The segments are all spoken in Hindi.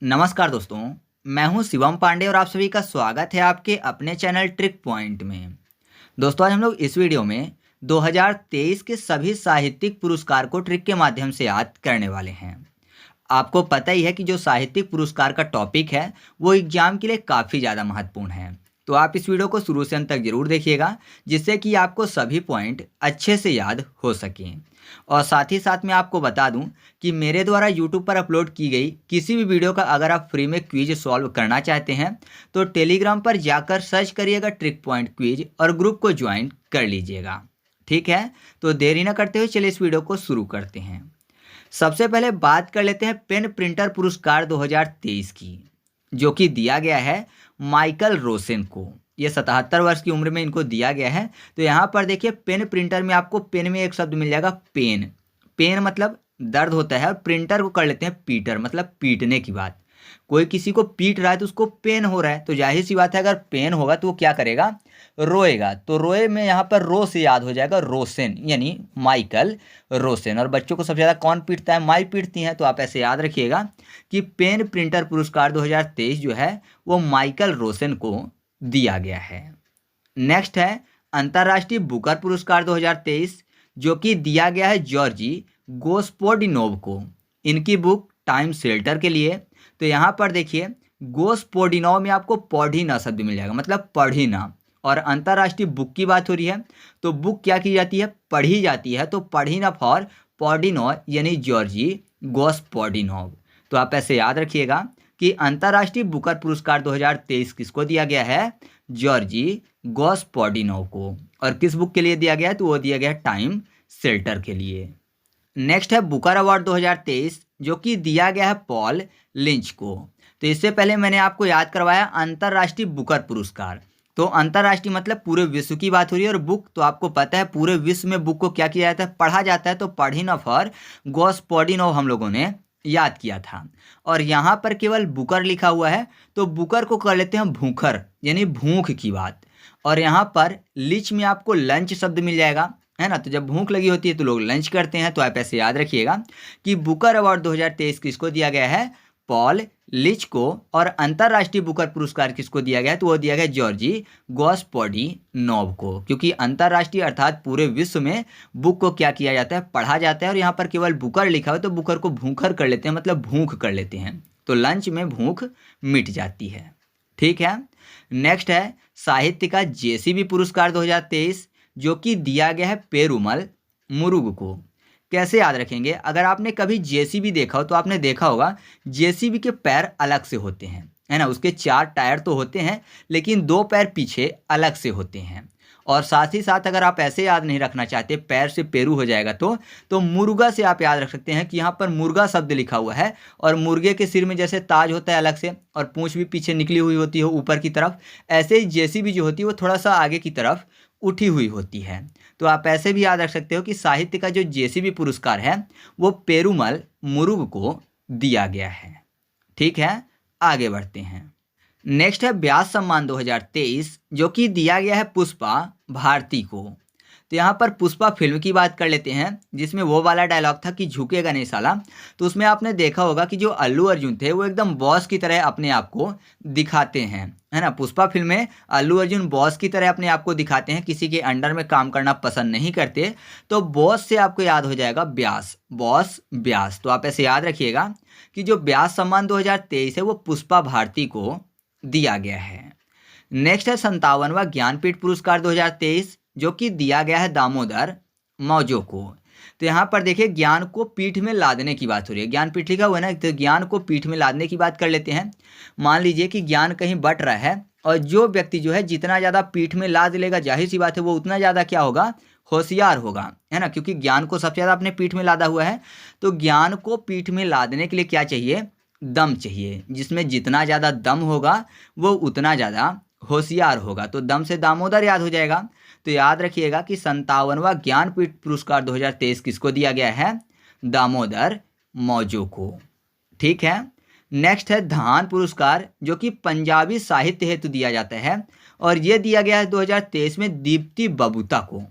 नमस्कार दोस्तों, मैं हूं शिवम पांडे और आप सभी का स्वागत है आपके अपने चैनल ट्रिक पॉइंट में। दोस्तों, आज हम लोग इस वीडियो में 2023 के सभी साहित्यिक पुरस्कार को ट्रिक के माध्यम से याद करने वाले हैं। आपको पता ही है कि जो साहित्यिक पुरस्कार का टॉपिक है वो एग्जाम के लिए काफ़ी ज़्यादा महत्वपूर्ण है। तो आप इस वीडियो को शुरू से अंत तक जरूर देखिएगा, जिससे कि आपको सभी पॉइंट अच्छे से याद हो सकें। और साथ ही साथ मैं आपको बता दूं कि मेरे द्वारा यूट्यूब पर अपलोड की गई किसी भी वीडियो का अगर आप फ्री में क्विज सॉल्व करना चाहते हैं तो टेलीग्राम पर जाकर सर्च करिएगा ट्रिक पॉइंट क्विज और ग्रुप को ज्वाइन कर लीजिएगा। ठीक है, तो देरी न करते हुए चलिए इस वीडियो को शुरू करते हैं। सबसे पहले बात कर लेते हैं पेन प्रिंटर पुरस्कार 2023 की, जो कि दिया गया है माइकल रोसेन को। ये 77 वर्ष की उम्र में इनको दिया गया है। तो यहाँ पर देखिए, पेन प्रिंटर में आपको पेन में एक शब्द मिल जाएगा पेन। पेन मतलब दर्द होता है, और प्रिंटर को कर लेते हैं पीटर, मतलब पीटने की बात। कोई किसी को पीट रहा है तो उसको पेन हो रहा है, तो जाहिर सी बात है अगर पेन होगा तो वो क्या करेगा, रोएगा। तो रोए में यहाँ पर रो से याद हो जाएगा रोसेन, यानी माइकल रोसेन। और बच्चों को सबसे ज़्यादा कौन पीटता है, माई पीटती हैं। तो आप ऐसे याद रखिएगा कि पेन प्रिंटर पुरस्कार 2023 जो है वो माइकल रोसेन को दिया गया है। नेक्स्ट है अंतर्राष्ट्रीय बुकर पुरस्कार 2023, जो कि दिया गया है जॉर्जी गोस्पोडिनोव को, इनकी बुक टाइम शेल्टर के लिए। तो यहाँ पर देखिए, गोस्पोडिनोव में आपको पॉडिना शब्द मिल जाएगा, मतलब पढ़िना। और अंतर्राष्ट्रीय बुक की बात हो रही है तो बुक क्या की जाती है, पढ़ी जाती है। तो पढ़िना फॉर पॉडिनो यानी जॉर्जी गोस्पोडिनोव। तो आप ऐसे याद रखिएगा कि अंतर्राष्ट्रीय बुकर पुरस्कार 2023 किसको दिया गया है, जॉर्जी गोस्पोडिनोव को। और किस बुक के लिए दिया गया है, तो वो दिया गया है टाइम शेल्टर के लिए। नेक्स्ट है बुकर अवार्ड 2023, जो कि दिया गया है पॉल लिंच को। तो इससे पहले मैंने आपको याद करवाया अंतर्राष्ट्रीय बुकर पुरस्कार। तो अंतर्राष्ट्रीय मतलब पूरे विश्व की बात हो रही है, और बुक तो आपको पता है पूरे विश्व में बुक को क्या किया जाता है, पढ़ा जाता है। तो पढ़िना फॉर गोस्पोडिनोव हम लोगों ने याद किया था। और यहाँ पर केवल बुकर लिखा हुआ है, तो बुकर को कर लेते हैं भूखर, यानी भूख की बात। और यहाँ पर लिच में आपको लंच शब्द मिल जाएगा, है ना। तो जब भूख लगी होती है तो लोग लंच करते हैं। तो आप ऐसे याद रखिएगा कि बुकर अवार्ड 2023 किसको दिया गया है, पॉल लिच को। और अंतर्राष्ट्रीय बुकर पुरस्कार किसको दिया गया है, तो वो दिया गया जॉर्जी गोस्पोडिनोव को। क्योंकि अंतर्राष्ट्रीय अर्थात पूरे विश्व में बुक को क्या किया जाता है, पढ़ा जाता है। और यहाँ पर केवल बुकर लिखा हो तो बुकर को भूखर कर लेते हैं, मतलब भूख कर लेते हैं। तो लंच में भूख मिट जाती है। ठीक है। नेक्स्ट है साहित्य का जेसीबी पुरस्कार 2023, जो कि दिया गया है पेरुमल मुरुगु को। कैसे याद रखेंगे, अगर आपने कभी जेसीबी देखा हो तो आपने देखा होगा जेसीबी के पैर अलग से होते हैं, है ना। उसके 4 टायर तो होते हैं, लेकिन 2 पैर पीछे अलग से होते हैं। और साथ ही साथ अगर आप ऐसे याद नहीं रखना चाहते, पैर से पेरू हो जाएगा, तो मुर्गा से आप याद रख सकते हैं कि यहाँ पर मुर्गा शब्द लिखा हुआ है। और मुर्गे के सिर में जैसे ताज होता है अलग से, और पूंछ भी पीछे निकली हुई होती है ऊपर की तरफ, ऐसे ही जेसीबी जो होती है वो थोड़ा सा आगे की तरफ उठी हुई होती है। तो आप ऐसे भी याद रख सकते हो कि साहित्य का जो जेसीबी पुरस्कार है वो पेरुमल मुरुगु को दिया गया है। ठीक है, आगे बढ़ते हैं। नेक्स्ट है व्यास सम्मान 2023, जो कि दिया गया है पुष्पा भारती को। तो यहाँ पर पुष्पा फिल्म की बात कर लेते हैं, जिसमें वो वाला डायलॉग था कि झुकेगा नहीं साला। तो उसमें आपने देखा होगा कि जो अल्लू अर्जुन थे वो एकदम बॉस की तरह अपने आप को दिखाते हैं, है ना। पुष्पा फिल्म में अल्लू अर्जुन बॉस की तरह अपने आप को दिखाते हैं, किसी के अंडर में काम करना पसंद नहीं करते। तो बॉस से आपको याद हो जाएगा व्यास, बॉस व्यास। तो आप ऐसे याद रखिएगा कि जो व्यास सम्मान 2023 है वो पुष्पा भारती को दिया गया है। नेक्स्ट है 57वां ज्ञानपीठ पुरस्कार 2023, जो कि दिया गया है दामोदर मौजो को। तो यहाँ पर देखिए, ज्ञान को पीठ में लादने की बात हो रही है। ज्ञानपीठ लिखा हुआ है ना, तो ज्ञान को पीठ में लादने की बात कर लेते हैं। मान लीजिए कि ज्ञान कहीं बट रहा है, और जो व्यक्ति जो है जितना ज़्यादा पीठ में लाद लेगा, जाहिर सी बात है वो उतना ज़्यादा क्या होगा, होशियार होगा, है ना। क्योंकि ज्ञान को सबसे ज़्यादा अपने पीठ में लादा हुआ है। तो ज्ञान को पीठ में लादने के लिए क्या चाहिए, दम चाहिए। जिसमें जितना ज़्यादा दम होगा वो उतना ज़्यादा होशियार होगा। तो दम से दामोदर याद हो जाएगा। तो याद रखिएगा कि 57वां ज्ञानपीठ पुरस्कार 2023 किसको दिया गया है, दामोदर मौजो को। ठीक है। नेक्स्ट है धान पुरस्कार, जो कि पंजाबी साहित्य हेतु दिया जाता है, और ये दिया गया है 2023 में दीप्ति बबूता को।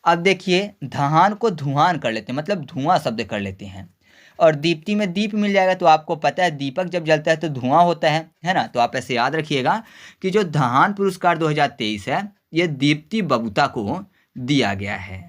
अब देखिए, धान को धुआन कर लेते हैं, मतलब धुआं शब्द कर लेते हैं। और दीप्ति में दीप मिल जाएगा। तो आपको पता है दीपक जब जलता है तो धुआं होता है ना। तो आप ऐसे याद रखिएगा कि जो धान पुरस्कार 2023 है ये दीप्ति बबूता को दिया गया है।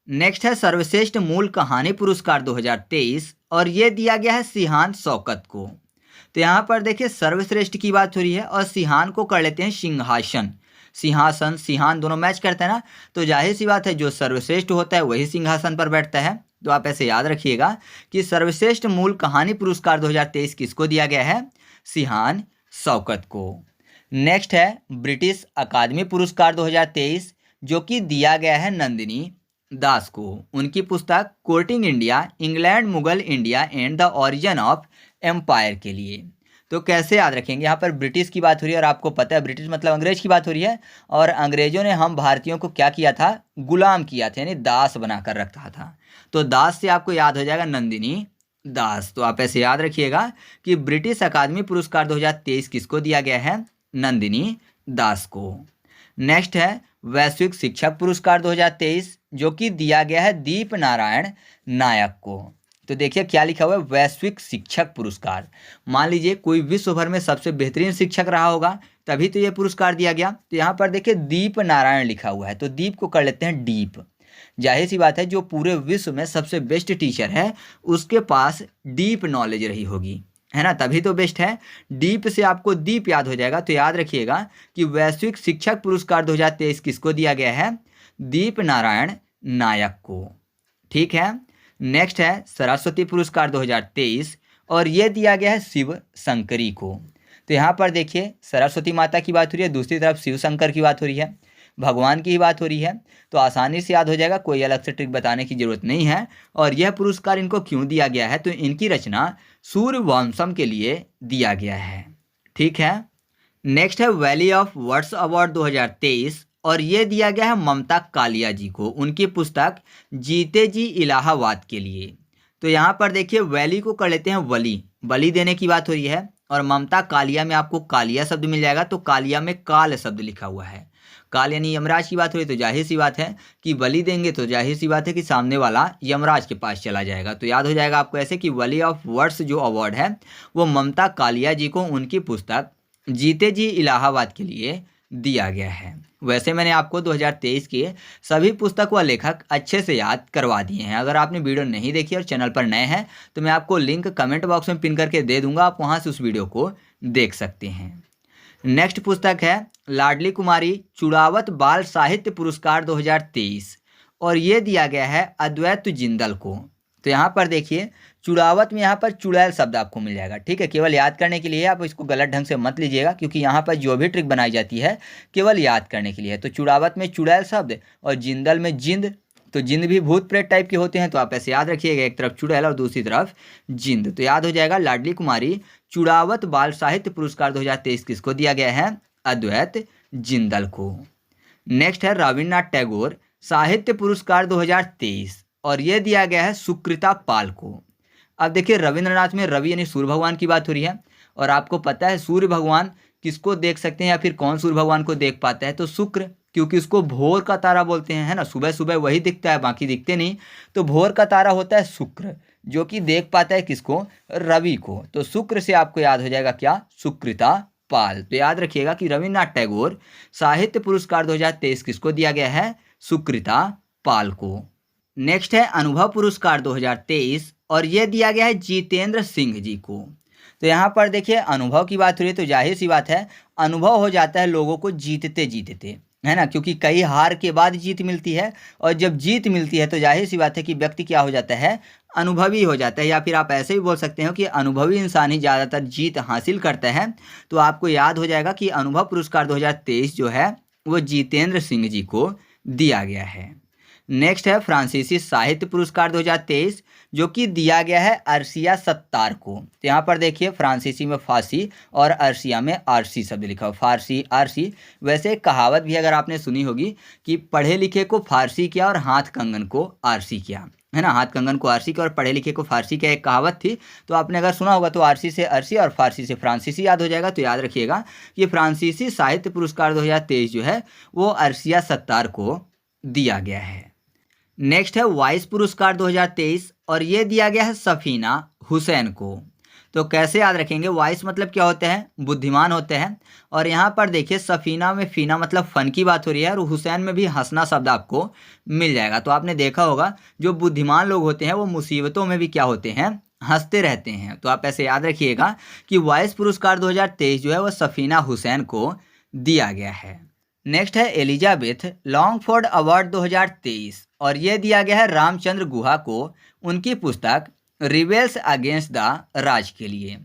नेक्स्ट है सर्वश्रेष्ठ मूल कहानी पुरस्कार 2023 और ये दिया गया है सिहान शौकत को। तो यहाँ पर देखिए सर्वश्रेष्ठ की बात हो रही है और सिहान को कर लेते हैं सिंहासन। सिंहासन सिहान दोनों मैच करते हैं ना, तो जाहिर सी बात है जो सर्वश्रेष्ठ होता है वही सिंहासन पर बैठता है। तो आप ऐसे याद रखिएगा कि सर्वश्रेष्ठ मूल कहानी पुरस्कार 2023 किसको दिया गया है? सिहान शौकत को। नेक्स्ट है ब्रिटिश अकादमी पुरस्कार 2023 जो कि दिया गया है नंदिनी दास को। उनकी पुस्तक courting India, England, Mughal India and the origin of empire के लिए। तो कैसे याद रखेंगे? यहाँ पर ब्रिटिश की बात हो रही है और आपको पता है ब्रिटिश मतलब अंग्रेज की बात हो रही है, और अंग्रेजों ने हम भारतीयों को क्या किया था? गुलाम किया था, यानी दास बनाकर रखा था। तो दास से आपको याद हो जाएगा नंदिनी दास। तो आप ऐसे याद रखिएगा कि ब्रिटिश अकादमी पुरस्कार 2023 किसको दिया गया है? नंदिनी दास को। नेक्स्ट है वैश्विक शिक्षक पुरस्कार 2023 जो कि दिया गया है दीप नारायण नायक को। तो देखिए क्या लिखा हुआ है, वैश्विक शिक्षक पुरस्कार। मान लीजिए कोई विश्व भर में सबसे बेहतरीन शिक्षक रहा होगा तभी तो ये पुरस्कार दिया गया। तो यहाँ पर देखिए दीप नारायण लिखा हुआ है, तो दीप को कर लेते हैं डीप। जाहिर सी बात है जो पूरे विश्व में सबसे बेस्ट टीचर है उसके पास डीप नॉलेज रही होगी, है ना, तभी तो बेस्ट है। डीप से आपको दीप याद हो जाएगा। तो याद रखिएगा कि वैश्विक शिक्षक पुरस्कार 2023 किसको दिया गया है? दीप नारायण नायक को। ठीक है। नेक्स्ट है सरस्वती पुरस्कार 2023 और ये दिया गया है शिव शंकरी को। तो यहाँ पर देखिए सरस्वती माता की बात हो रही है, दूसरी तरफ शिव शंकर की बात हो रही है, भगवान की ही बात हो रही है। तो आसानी से याद हो जाएगा, कोई अलग से ट्रिक बताने की जरूरत नहीं है। और यह पुरस्कार इनको क्यों दिया गया है? तो इनकी रचना सूर्यवंशम के लिए दिया गया है। ठीक है। नेक्स्ट है वैली ऑफ वर्ड्स अवार्ड 2023 और ये दिया गया है ममता कालिया जी को, उनकी पुस्तक जीते जी इलाहाबाद के लिए। तो यहाँ पर देखिए वैली को कर लेते हैं वली, बलि देने की बात हो रही है। और ममता कालिया में आपको कालिया शब्द मिल जाएगा, तो कालिया में काल शब्द लिखा हुआ है। काल यानी यमराज की बात हो रही है, तो जाहिर सी बात है कि बलि देंगे तो जाहिर सी बात है कि सामने वाला यमराज के पास चला जाएगा। तो याद हो जाएगा आपको ऐसे कि वैली ऑफ वर्ड्स जो अवार्ड है वो ममता कालिया जी को उनकी पुस्तक जीते जी इलाहाबाद के लिए दिया गया है। वैसे मैंने आपको 2023 के सभी पुस्तक व लेखक अच्छे से याद करवा दिए हैं। अगर आपने वीडियो नहीं देखी और चैनल पर नए हैं तो मैं आपको लिंक कमेंट बॉक्स में पिन करके दे दूंगा, आप वहां से उस वीडियो को देख सकते हैं। नेक्स्ट पुस्तक है लाडली कुमारी चुड़ावत बाल साहित्य पुरस्कार 2023 और ये दिया गया है अद्वैत जिंदल को। तो यहाँ पर देखिए चुड़ावत में यहाँ पर चुड़ैल शब्द आपको मिल जाएगा। ठीक है, केवल याद करने के लिए, आप इसको गलत ढंग से मत लीजिएगा क्योंकि यहाँ पर जो भी ट्रिक बनाई जाती है केवल याद करने के लिए है। तो चुड़ावत में चुड़ैल शब्द और जिंदल में जिंद, तो जिंद भी भूत प्रेत टाइप के होते हैं, तो आप ऐसे याद रखिएगा, एक तरफ चुड़ैल और दूसरी तरफ जिंद। तो याद हो जाएगा लाडली कुमारी चुड़ावत बाल साहित्य पुरस्कार 2023 किसको दिया गया है? अद्वैत जिंदल को। नेक्स्ट है रविन्द्रनाथ टैगोर साहित्य पुरस्कार 2023 और ये दिया गया है सुकृता पाल को। अब देखिए रविंद्रनाथ में रवि यानी सूर्य भगवान की बात हो रही है और आपको पता है सूर्य भगवान किसको देख सकते हैं या फिर कौन सूर्य भगवान को देख पाता है? तो शुक्र, क्योंकि उसको भोर का तारा बोलते हैं, है ना, सुबह सुबह वही दिखता है, बाकी दिखते नहीं। तो भोर का तारा होता है शुक्र, जो कि देख पाता है किसको? रवि को। तो शुक्र से आपको याद हो जाएगा क्या? सुकृता पाल। तो याद रखिएगा कि रविन्द्रनाथ टैगोर साहित्य पुरस्कार 2023 किसको दिया गया है? सुकृता पाल को। नेक्स्ट है अनुभव पुरस्कार 2023 और ये दिया गया है जितेंद्र सिंह जी को। तो यहाँ पर देखिए अनुभव की बात हो रही है, तो जाहिर सी बात है अनुभव हो जाता है लोगों को जीतते जीतते, है ना, क्योंकि कई हार के बाद जीत मिलती है और जब जीत मिलती है तो जाहिर सी बात है कि व्यक्ति क्या हो जाता है? अनुभवी हो जाता है, या फिर आप ऐसे भी बोल सकते हो कि अनुभवी इंसान ही ज़्यादातर जीत हासिल करता है। तो आपको याद हो जाएगा कि अनुभव पुरस्कार 2023 जो है वो जितेंद्र सिंह जी को दिया गया है। नेक्स्ट है फ्रांसीसी साहित्य पुरस्कार 2023 जो कि दिया गया है अर्शिया सत्तार को। तो यहाँ पर देखिए फ्रांसीसी में फांसी और अर्शिया में आरसी शब्द लिखा हो, फारसी आरसी। वैसे एक कहावत भी अगर आपने सुनी होगी कि पढ़े लिखे को फारसी किया और हाथ कंगन को आरसी किया, है ना, हाथ कंगन को आरसी किया और पढ़े लिखे को फारसी किया, एक कहावत थी। तो आपने अगर सुना होगा तो आरसी से अरसी और फारसी से फ्रांसीसी याद हो जाएगा। तो याद रखिएगा कि फ्रांसीसी साहित्य पुरस्कार 2023 जो है वो अर्शिया सत्तार को दिया गया है। नेक्स्ट है वाइस पुरस्कार 2023 और ये दिया गया है सफीना हुसैन को। तो कैसे याद रखेंगे, वाइस मतलब क्या होते हैं, बुद्धिमान होते हैं। और यहाँ पर देखिए सफीना में फीना मतलब फन की बात हो रही है, और हुसैन में भी हंसना शब्द आपको मिल जाएगा। तो आपने देखा होगा जो बुद्धिमान लोग होते हैं वो मुसीबतों में भी क्या होते हैं, हंसते रहते हैं। तो आप ऐसे याद रखिएगा कि वाइस पुरस्कार 2023 जो है वो सफीना हुसैन को दिया गया है। नेक्स्ट है एलिजाबेथ लॉन्गफोर्ड अवार्ड 2023, और ये दिया गया है रामचंद्र गुहा को उनकी पुस्तक रिबेल्स अगेंस्ट द राज के लिए।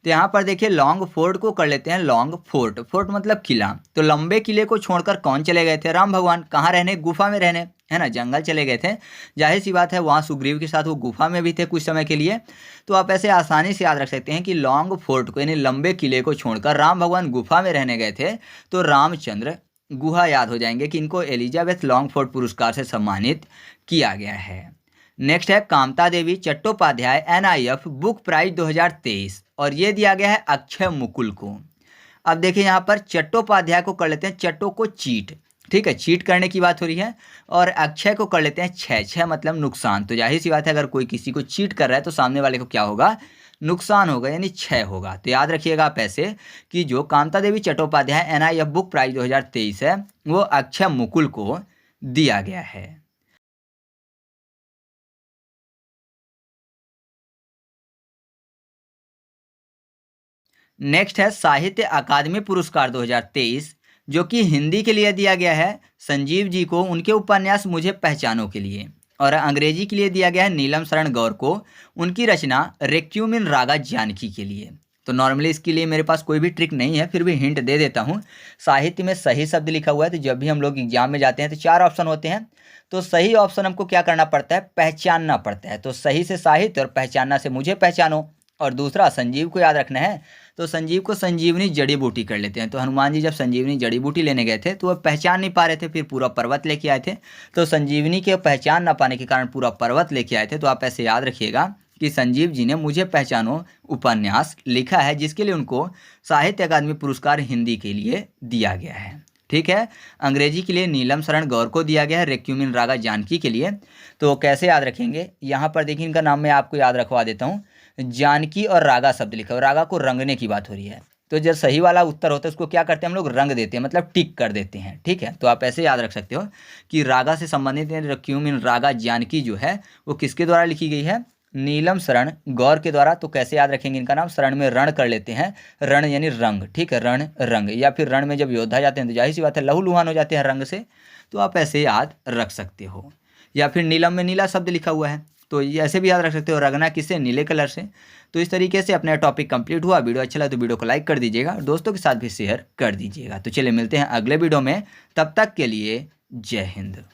तो यहाँ पर देखिए लॉन्ग फोर्ट को कर लेते हैं लॉन्ग फोर्ट, फोर्ट मतलब किला। तो लंबे किले को छोड़कर कौन चले गए थे, राम भगवान। कहाँ रहने, गुफा में रहने, है ना, जंगल चले गए थे। जाहिर सी बात है वहाँ सुग्रीव के साथ वो गुफा में भी थे कुछ समय के लिए। तो आप ऐसे आसानी से याद रख सकते हैं कि लॉन्ग फोर्ट को यानी लंबे किले को छोड़कर राम भगवान गुफा में रहने गए थे। तो रामचंद्र गुहा याद हो जाएंगे कि इनको एलिजाबेथ लॉन्गफोर्ड पुरस्कार से सम्मानित किया गया है। नेक्स्ट है कामता देवी चट्टोपाध्याय NIF बुक प्राइज 2023, और ये दिया गया है अक्षय मुकुल को। अब देखिए यहाँ पर चट्टोपाध्याय को कर लेते हैं चट्टो को चीट, ठीक है, चीट करने की बात हो रही है। और अक्षय को कर लेते हैं क्षय, क्षय मतलब नुकसान। तो जाहिर सी बात है अगर कोई किसी को चीट कर रहा है तो सामने वाले को क्या होगा, नुकसान होगा यानी क्षय होगा। तो याद रखिएगा आप ऐसे कि जो कामता देवी चट्टोपाध्याय NIF बुक प्राइज 2023 है वो अक्षय मुकुल को दिया गया है। नेक्स्ट है साहित्य अकादमी पुरस्कार 2023, जो कि हिंदी के लिए दिया गया है संजीव जी को उनके उपन्यास मुझे पहचानो के लिए, और अंग्रेजी के लिए दिया गया है नीलम शरण गौर को उनकी रचना रेक्यूम इन रागा जानकी के लिए। तो नॉर्मली इसके लिए मेरे पास कोई भी ट्रिक नहीं है, फिर भी हिंट दे देता हूँ। साहित्य में सही शब्द लिखा हुआ है, तो जब भी हम लोग एग्जाम में जाते हैं तो 4 ऑप्शन होते हैं। तो सही ऑप्शन हमको क्या करना पड़ता है, पहचानना पड़ता है। तो सही से साहित्य और पहचानना से मुझे पहचानो। और दूसरा संजीव को याद रखना है, तो संजीव को संजीवनी जड़ी बूटी कर लेते हैं। तो हनुमान जी जब संजीवनी जड़ी बूटी लेने गए थे तो वह पहचान नहीं पा रहे थे, फिर पूरा पर्वत लेके आए थे। तो संजीवनी के पहचान ना पाने के कारण पूरा पर्वत लेके आए थे। तो आप ऐसे याद रखिएगा कि संजीव जी ने मुझे पहचानो उपन्यास लिखा है, जिसके लिए उनको साहित्य अकादमी पुरस्कार हिंदी के लिए दिया गया है। ठीक है, अंग्रेजी के लिए नीलम शरण गौर को दिया गया है रेक्यूम इन रागा जानकी के लिए। तो कैसे याद रखेंगे, यहाँ पर देखिए इनका नाम मैं आपको याद रखवा देता हूँ। जानकी और रागा शब्द लिखा है, रागा को रंगने की बात हो रही है। तो जब सही वाला उत्तर होता है उसको क्या करते हैं हम लोग, रंग देते हैं, मतलब टिक कर देते हैं। ठीक है, तो आप ऐसे याद रख सकते हो कि रागा से संबंधित रेक्यूम इन रागा जानकी जो है वो किसके द्वारा लिखी गई है, नीलम शरण गौर के द्वारा। तो कैसे याद रखेंगे इनका नाम, शरण में रण कर लेते हैं, रण यानी रंग, ठीक है, रण रंग। या फिर रण में जब योद्धा जाते हैं तो जाहिर सी बात है लहूलुहान हो जाते हैं रंग से। तो आप ऐसे याद रख सकते हो। या फिर नीलम में नीला शब्द लिखा हुआ है, तो ये ऐसे भी याद रख सकते हो, रंगना किससे, नीले कलर से। तो इस तरीके से अपना टॉपिक कंप्लीट हुआ। वीडियो अच्छा लगा तो वीडियो को लाइक कर दीजिएगा, दोस्तों के साथ भी शेयर कर दीजिएगा। तो चलिए मिलते हैं अगले वीडियो में, तब तक के लिए जय हिंद।